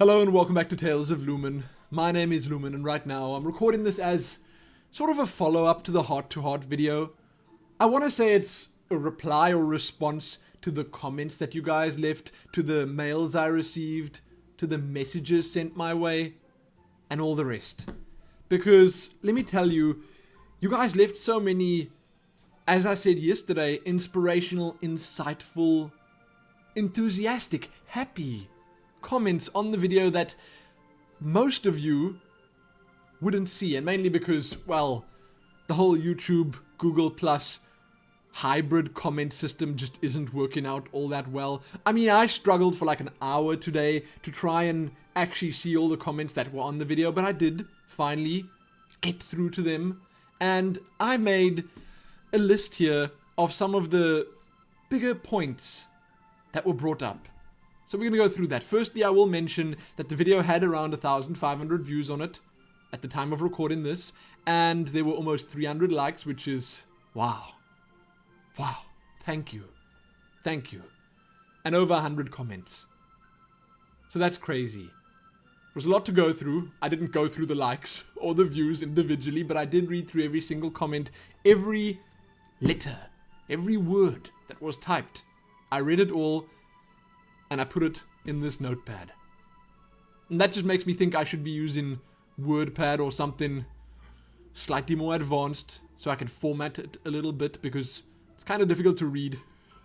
Hello and welcome back to Tales of Lumin. My name is Lumin and right now I'm recording this as sort of a follow-up to the heart-to-heart video. I want to say it's a reply or response to the comments that you guys left, to the mails I received, to the messages sent my way, and all the rest. Because, let me tell you, you guys left so many, as I said yesterday, inspirational, insightful, enthusiastic, happy comments on the video that most of you wouldn't see, and mainly because, well, the whole YouTube, Google Plus hybrid comment system just isn't working out all that well. I mean, I struggled for like an hour today to try and actually see all the comments that were on the video, but I did finally get through to them, and I made a list here of some of the bigger points that were brought up. So we're going to go through that. Firstly, I will mention that the video had around 1,500 views on it at the time of recording this, and there were almost 300 likes, which is, wow. Wow. Thank you. Thank you. And over 100 comments. So that's crazy. It was a lot to go through. I didn't go through the likes or the views individually, but I did read through every single comment, every letter, every word that was typed. I read it all, and I put it in this notepad. And that just makes me think I should be using WordPad or something slightly more advanced so I can format it a little bit, because it's kind of difficult to read.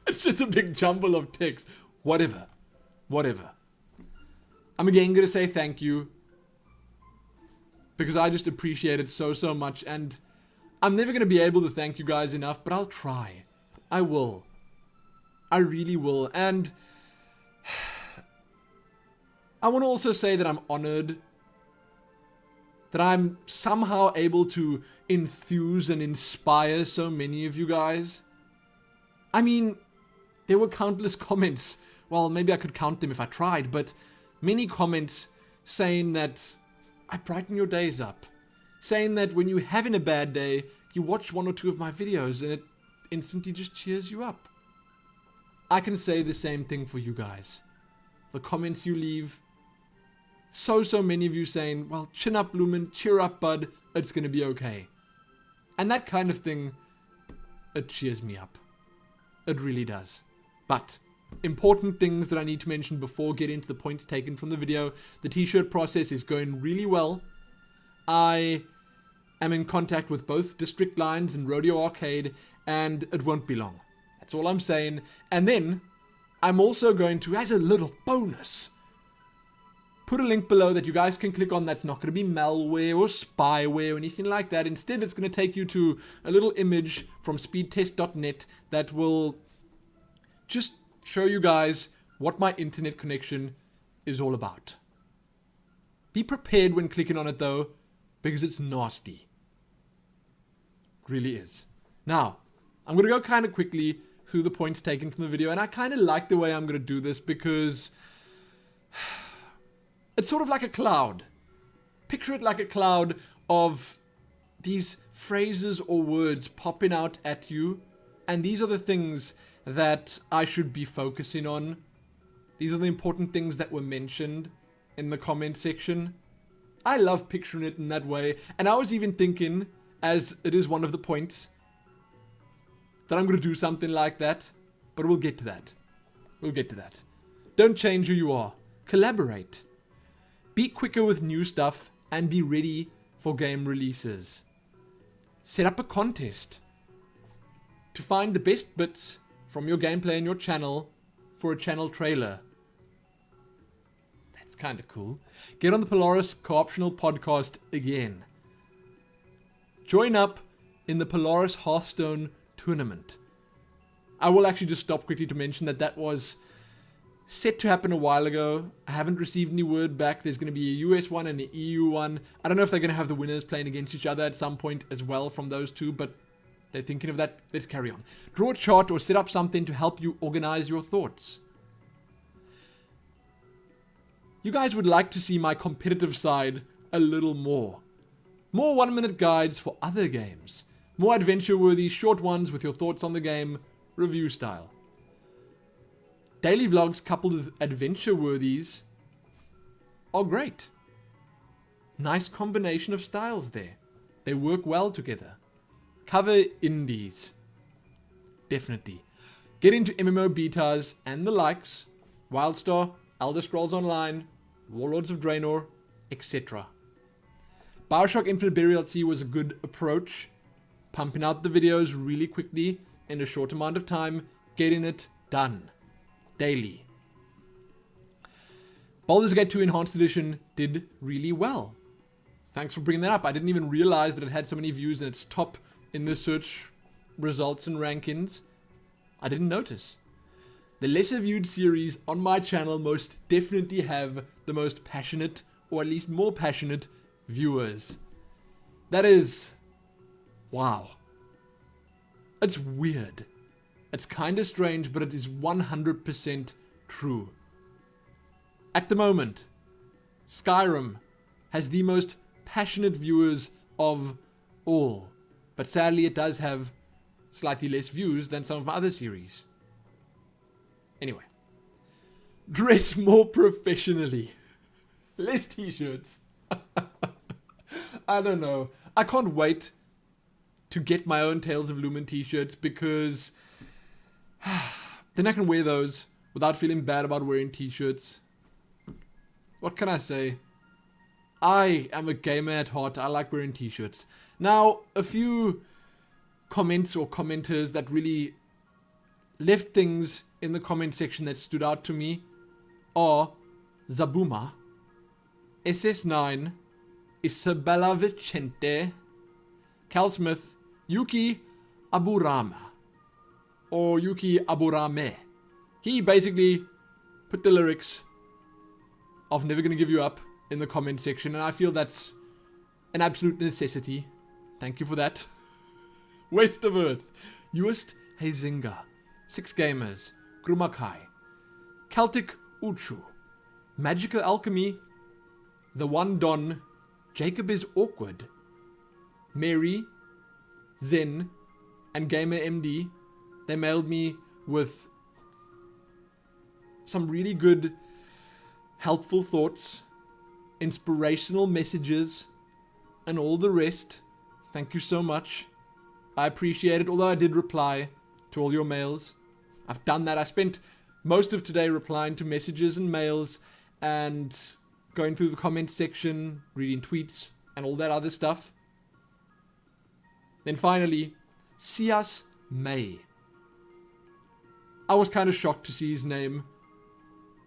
It's just a big jumble of text. Whatever. I'm again going to say thank you, because I just appreciate it so much, and I'm never going to be able to thank you guys enough, but I'll try. I will. I really will. And I want to also say that I'm honored that I'm somehow able to enthuse and inspire so many of you guys. I mean, there were countless comments. Well, maybe I could count them if I tried, but many comments saying that I brighten your days up. Saying that when you're having a bad day, you watch one or two of my videos and it instantly just cheers you up. I can say the same thing for you guys. The comments you leave, so many of you saying, well, chin up, Lumin, cheer up, bud, it's gonna be okay. And that kind of thing, it cheers me up. It really does. But important things that I need to mention before getting to the points taken from the video. The t-shirt process is going really well. I am in contact with both District Lines and Rodeo Arcade, and it won't be long. That's all I'm saying. And then I'm also going to, as a little bonus, put a link below that you guys can click on that's not going to be malware or spyware or anything like that. Instead, it's going to take you to a little image from speedtest.net that will just show you guys what my internet connection is all about. Be prepared when clicking on it though, because it's nasty. It really is. Now, I'm going to go kind of quickly through the points taken from the video, and I kind of like the way I'm going to do this because it's sort of like a cloud. Picture it like a cloud of these phrases or words popping out at you, and these are the things that I should be focusing on. These are the important things that were mentioned in the comment section. I love picturing it in that way, and I was even thinking, as it is one of the points, that I'm going to do something like that, but we'll get to that. We'll get to that. Don't change who you are. Collaborate. Be quicker with new stuff and be ready for game releases. Set up a contest to find the best bits from your gameplay and your channel for a channel trailer. That's kind of cool. Get on the Polaris Co-optional podcast again. Join up in the Polaris Hearthstone tournament. I will actually just stop quickly to mention that was set to happen a while ago. I haven't received any word back. There's going to be a US one and an EU one. I don't know if they're going to have the winners playing against each other at some point as well from those two, but they're thinking of that. Let's carry on. Draw a chart or set up something to help you organize your thoughts. You guys would like to see my competitive side a little more. More 1-minute guides for other games. More adventure-worthy short ones with your thoughts on the game, review style. Daily vlogs coupled with adventure-worthies are great. Nice combination of styles there. They work well together. Cover indies. Definitely. Get into MMO betas and the likes. Wildstar, Elder Scrolls Online, Warlords of Draenor, etc. Bioshock Infinite Burial at Sea was a good approach. Pumping out the videos really quickly in a short amount of time. Getting it done. Daily. Baldur's Gate 2 Enhanced Edition did really well. Thanks for bringing that up. I didn't even realize that it had so many views and it's top in the search results and rankings. I didn't notice. The lesser viewed series on my channel most definitely have the most passionate, or at least more passionate, viewers. That is... wow. It's weird. It's kinda strange, but it is 100% true. At the moment, Skyrim has the most passionate viewers of all. But sadly, it does have slightly less views than some of my other series. Anyway. Dress more professionally. Less t-shirts. I don't know. I can't wait to get my own Tales of Lumin t-shirts because then I can wear those without feeling bad about wearing t-shirts. What can I say? I am a gamer at heart. I like wearing t-shirts. Now, a few comments or commenters that really left things in the comment section that stood out to me are Zabuma, SS9, Isabella Vicente, Cal Smith, Yuki Aburama, or Yuki Aburame. He basically put the lyrics of Never Gonna Give You Up in the comment section, and I feel that's an absolute necessity. Thank you for that. Waste of Earth, Uist Heizinga, Six Gamers, Grumakai, Celtic Uchu, Magical Alchemy, The One Don, Jacob is Awkward, Mary, Zen, and Gamer MD. They mailed me with some really good, helpful thoughts, inspirational messages, and all the rest. Thank you so much. I appreciate it, although I did reply to all your mails. I've done that. I spent most of today replying to messages and mails and going through the comment section, reading tweets, and all that other stuff. Then finally, Sias May. I was kind of shocked to see his name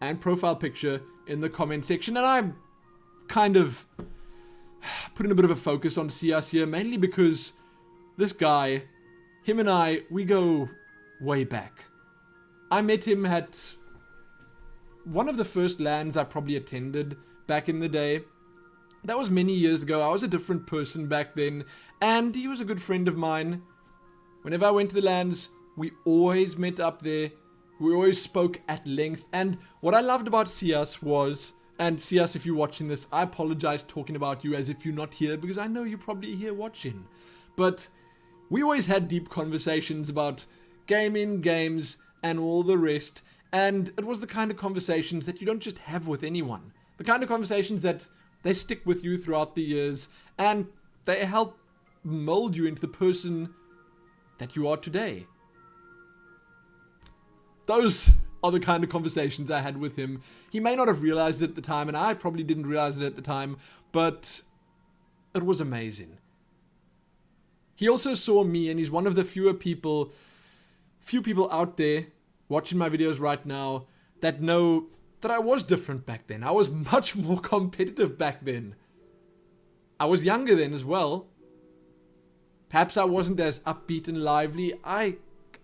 and profile picture in the comment section, and I'm kind of putting a bit of a focus on Sias here, mainly because this guy, him and I, we go way back. I met him at one of the first LANs I probably attended back in the day. That was many years ago. I was a different person back then, and he was a good friend of mine. Whenever I went to the LANs, we always met up there. We always spoke at length, and what I loved about Sias was, and Sias, if you're watching this, I apologize talking about you as if you're not here, because I know you're probably here watching. But we always had deep conversations about gaming, games, and all the rest, and it was the kind of conversations that you don't just have with anyone. The kind of conversations that they stick with you throughout the years, and they help mold you into the person that you are today. Those are the kind of conversations I had with him. He may not have realized it at the time, and I probably didn't realize it at the time, but it was amazing. He also saw me, and he's one of the few people out there watching my videos right now that know that I was different back then. I was much more competitive back then. I was younger then as well. Perhaps I wasn't as upbeat and lively. I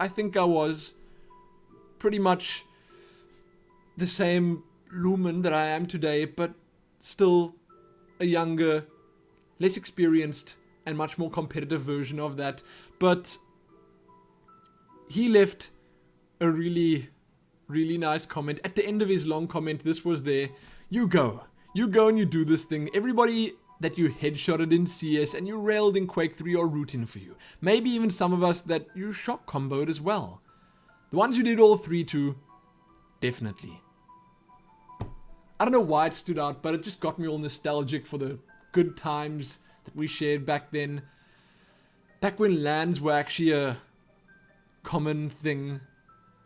think I was pretty much the same Lumin that I am today, but still a younger, less experienced, and much more competitive version of that. But he left a really, really nice comment. At the end of his long comment, this was there. You go and you do this thing. Everybody that you headshotted in CS and you railed in Quake 3 are rooting for you. Maybe even some of us that you shock comboed as well. The ones you did all three to, definitely. I don't know why it stood out, but it just got me all nostalgic for the good times that we shared back then. Back when LANs were actually a common thing.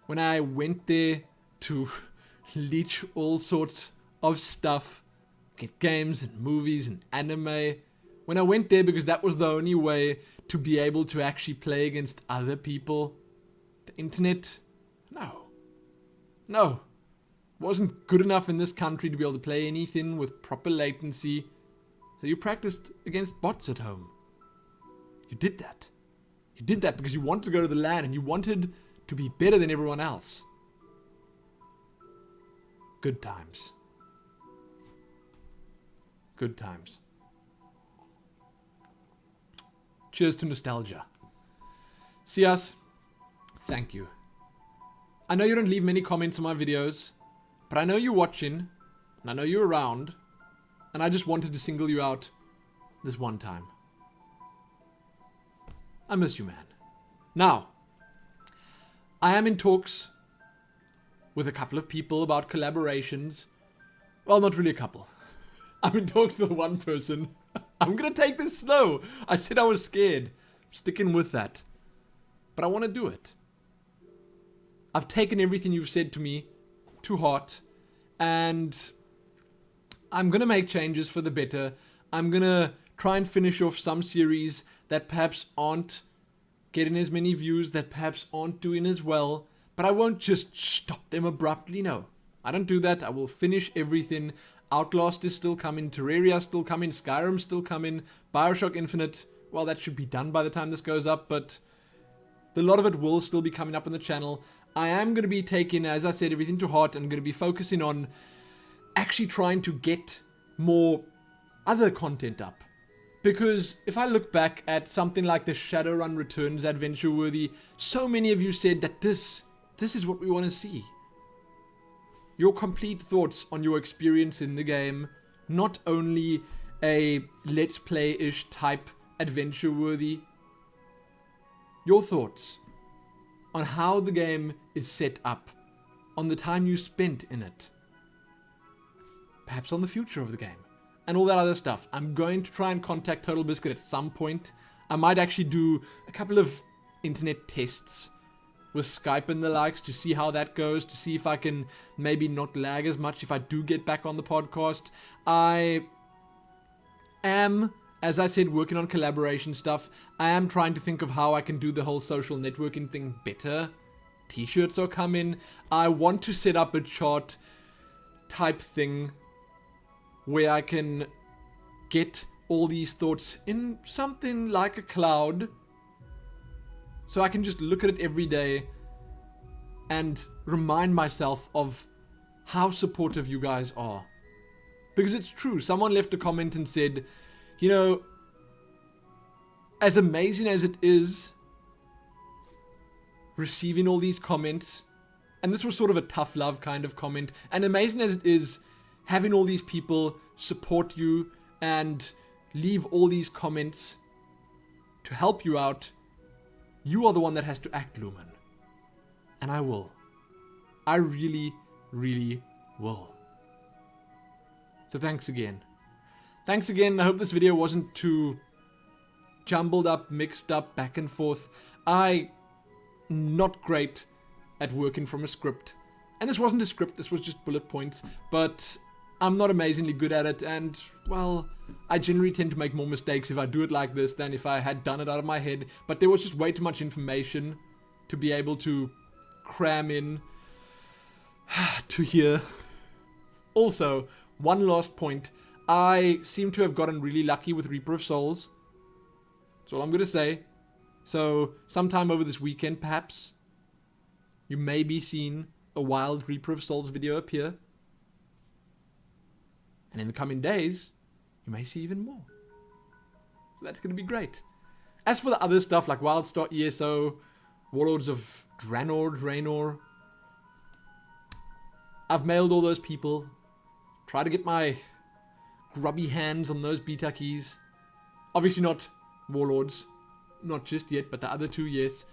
When I went there to leech all sorts of stuff, get games and movies and anime. When I went there because that was the only way to be able to actually play against other people. The internet? No. Wasn't good enough in this country to be able to play anything with proper latency. So you practiced against bots at home. You did that. You did that because you wanted to go to the LAN and you wanted to be better than everyone else. Good times. Good times. Cheers to nostalgia. See us. Thank you. I know you don't leave many comments on my videos, but I know you're watching, and I know you're around, and I just wanted to single you out this one time. I miss you, man. Now, I am in talks with a couple of people about collaborations. Well, not really a couple. I'm in talks with one person. I'm gonna take this slow. I said I was scared. I'm sticking with that. But I want to do it. I've taken everything you've said to me to heart, and I'm gonna make changes for the better. I'm gonna try and finish off some series that perhaps aren't getting as many views, that perhaps aren't doing as well, but I won't just stop them abruptly. No, I don't do that. I will finish everything. Outlast is still coming, Terraria is still coming, Skyrim's still coming, Bioshock Infinite, well, that should be done by the time this goes up, but a lot of it will still be coming up on the channel. I am going to be taking, as I said, everything to heart, and going to be focusing on actually trying to get more other content up. Because if I look back at something like the Shadowrun Returns adventure worthy, so many of you said that this is what we want to see. Your complete thoughts on your experience in the game, not only a let's play-ish type adventure worthy. Your thoughts on how the game is set up, on the time you spent in it, perhaps on the future of the game, and all that other stuff. I'm going to try and contact Total Biscuit at some point. I might actually do a couple of internet tests with Skype and the likes to see how that goes, to see if I can maybe not lag as much if I do get back on the podcast. I am, as I said, working on collaboration stuff. I am trying to think of how I can do the whole social networking thing better. T-shirts are coming. I want to set up a chart type thing where I can get all these thoughts in something like a cloud, so I can just look at it every day and remind myself of how supportive you guys are. Because it's true. Someone left a comment and said, you know, as amazing as it is receiving all these comments, and this was sort of a tough love kind of comment, and amazing as it is having all these people support you and leave all these comments to help you out, you are the one that has to act, Lumin. And I will. I really, really will. So thanks again. Thanks again. I hope this video wasn't too jumbled up, mixed up, back and forth. I'm not great at working from a script. And this wasn't a script, this was just bullet points. But I'm not amazingly good at it, and, well, I generally tend to make more mistakes if I do it like this than if I had done it out of my head. But there was just way too much information to be able to cram in to here. Also, one last point. I seem to have gotten really lucky with Reaper of Souls. That's all I'm going to say. So, sometime over this weekend, perhaps, you may be seeing a wild Reaper of Souls video appear. And in the coming days, you may see even more. So that's going to be great. As for the other stuff like Wildstar ESO, Warlords of Draenor, I've mailed all those people. Try to get my grubby hands on those beta keys. Obviously not Warlords. Not just yet, but the other two, yes.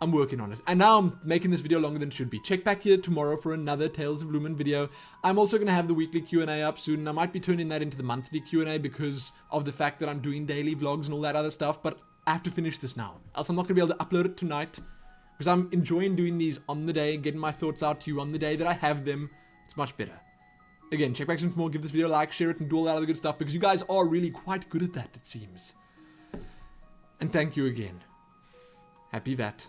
I'm working on it. And now I'm making this video longer than it should be. Check back here tomorrow for another Tales of Lumin video. I'm also going to have the weekly Q&A up soon. I might be turning that into the monthly Q&A because of the fact that I'm doing daily vlogs and all that other stuff. But I have to finish this now. Else I'm not going to be able to upload it tonight. Because I'm enjoying doing these on the day, getting my thoughts out to you on the day that I have them. It's much better. Again, check back soon for more. Give this video a like, share it, and do all that other good stuff. Because you guys are really quite good at that, it seems. And thank you again. Happy that.